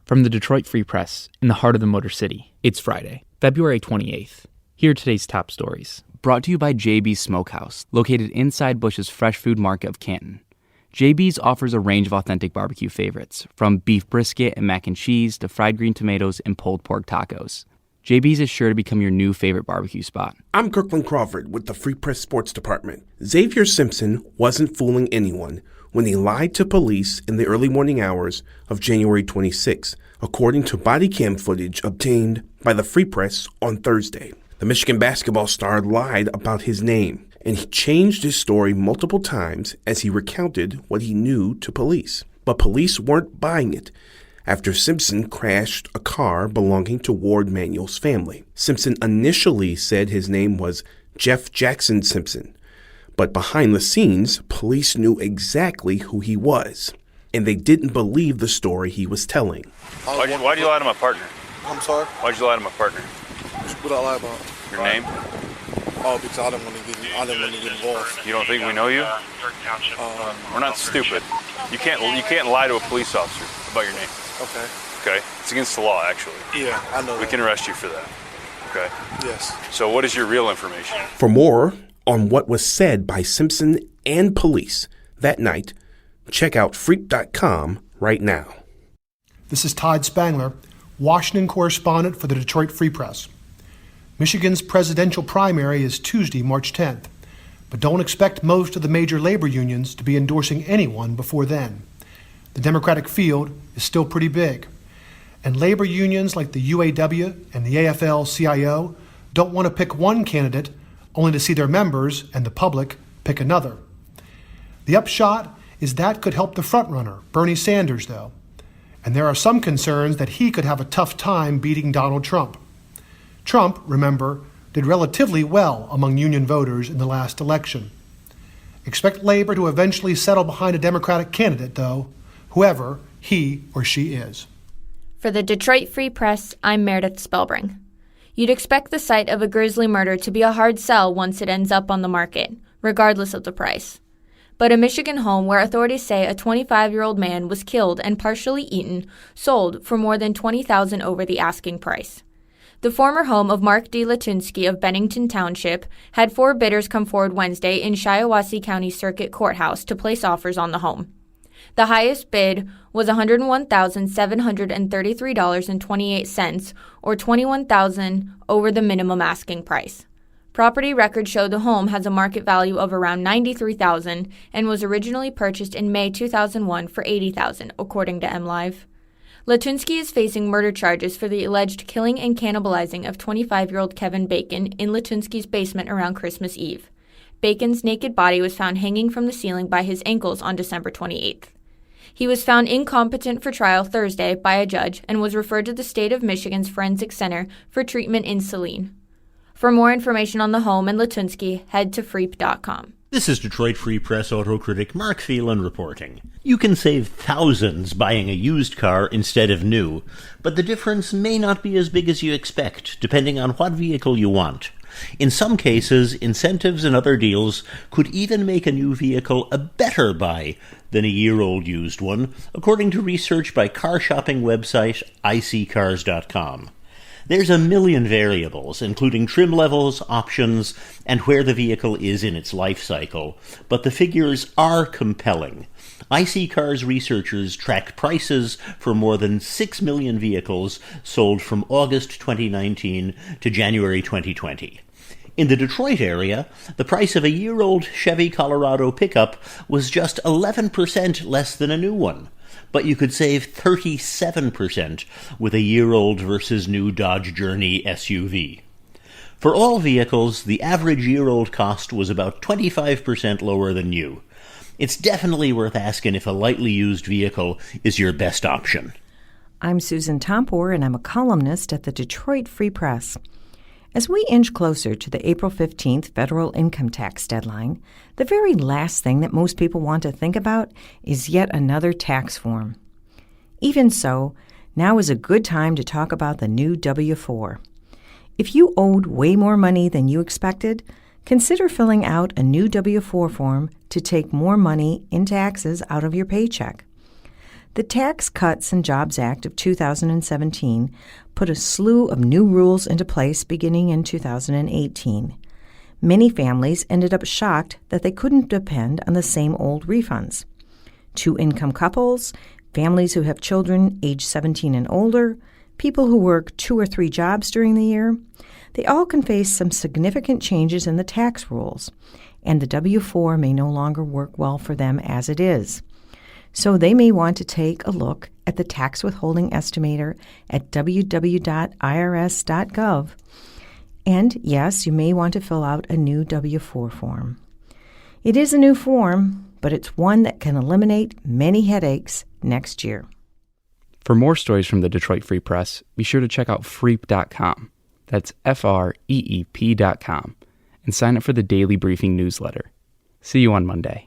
From the Detroit Free Press, in the heart of the Motor City, it's Friday, February 28th. Here are today's top stories. Brought to you by JB's Smokehouse, located inside Bush's Fresh Food Market of Canton. JB's offers a range of authentic barbecue favorites, from beef brisket and mac and cheese to fried green tomatoes and pulled pork tacos. JB's is sure to become your new favorite barbecue spot. I'm Kirkland Crawford with the Free Press Sports Department. Zavier Simpson wasn't fooling anyone when he lied to police in the early morning hours of January 26, according to body cam footage obtained by the Free Press on Thursday. The Michigan basketball star lied about his name, and he changed his story multiple times as he recounted what he knew to police. But police weren't buying it after Simpson crashed a car belonging to Ward Manuel's family. Simpson initially said his name was Jeff Jackson Simpson, but behind the scenes, police knew exactly who he was, and they didn't believe the story he was telling. Why'd you lie to my partner? I'm sorry? Why'd you lie to my partner? What I lie about? Your name? Oh, because I didn't want to get involved. You don't think we know you? We're not stupid. You can't lie to a police officer about your name. Okay. Okay? It's against the law, actually. Yeah, I know. We can arrest you for that. Okay? Yes. So what is your real information? For more on what was said by Simpson and police that night, check out freak.com right now. This is Todd Spangler, Washington correspondent for the Detroit Free Press. Michigan's presidential primary is Tuesday, March 10th, but don't expect most of the major labor unions to be endorsing anyone before then. The Democratic field is still pretty big, and labor unions like the UAW and the AFL-CIO don't want to pick one candidate only to see their members and the public pick another. The upshot is that could help the frontrunner, Bernie Sanders, though, and there are some concerns that he could have a tough time beating Donald Trump. Trump, remember, did relatively well among union voters in the last election. Expect labor to eventually settle behind a Democratic candidate, though, whoever he or she is. For the Detroit Free Press, I'm Meredith Spellbring. You'd expect the sight of a grisly murder to be a hard sell once it ends up on the market, regardless of the price. But a Michigan home where authorities say a 25-year-old man was killed and partially eaten sold for more than $20,000 over the asking price. The former home of Mark D. Latunski of Bennington Township had 4 bidders come forward Wednesday in Shiawassee County Circuit Courthouse to place offers on the home. The highest bid was $101,733.28, or $21,000 over the minimum asking price. Property records show the home has a market value of around $93,000 and was originally purchased in May 2001 for $80,000, according to MLive. Latunski is facing murder charges for the alleged killing and cannibalizing of 25-year-old Kevin Bacon in Latunski's basement around Christmas Eve. Bacon's naked body was found hanging from the ceiling by his ankles on December 28th. He was found incompetent for trial Thursday by a judge and was referred to the state of Michigan's Forensic Center for treatment in Saline. For more information on the home and Latunski, head to freep.com. This is Detroit Free Press auto critic Mark Phelan reporting. You can save thousands buying a used car instead of new, but the difference may not be as big as you expect, depending on what vehicle you want. In some cases, incentives and other deals could even make a new vehicle a better buy than a year-old used one, according to research by car shopping website iSeeCars.com. There's a million variables, including trim levels, options, and where the vehicle is in its life cycle, but the figures are compelling. iSeeCars researchers tracked prices for more than 6 million vehicles sold from August 2019 to January 2020. In the Detroit area, the price of a year-old Chevy Colorado pickup was just 11% less than a new one, but you could save 37% with a year-old versus new Dodge Journey SUV. For all vehicles, the average year-old cost was about 25% lower than new. It's definitely worth asking if a lightly used vehicle is your best option. I'm Susan Tompor, and I'm a columnist at the Detroit Free Press. As we inch closer to the April 15th federal income tax deadline, the very last thing that most people want to think about is yet another tax form. Even so, now is a good time to talk about the new W-4. If you owed way more money than you expected, consider filling out a new W-4 form to take more money in taxes out of your paycheck. The Tax Cuts and Jobs Act of 2017 put a slew of new rules into place beginning in 2018. Many families ended up shocked that they couldn't depend on the same old refunds. Two-income couples, families who have children age 17 and older, people who work 2 or 3 jobs during the year, they all can face some significant changes in the tax rules, and the W-4 may no longer work well for them as it is. So they may want to take a look at the tax withholding estimator at www.irs.gov. And yes, you may want to fill out a new W-4 form. It is a new form, but it's one that can eliminate many headaches next year. For more stories from the Detroit Free Press, be sure to check out freep.com. That's FREEP.com. And sign up for the Daily Briefing newsletter. See you on Monday.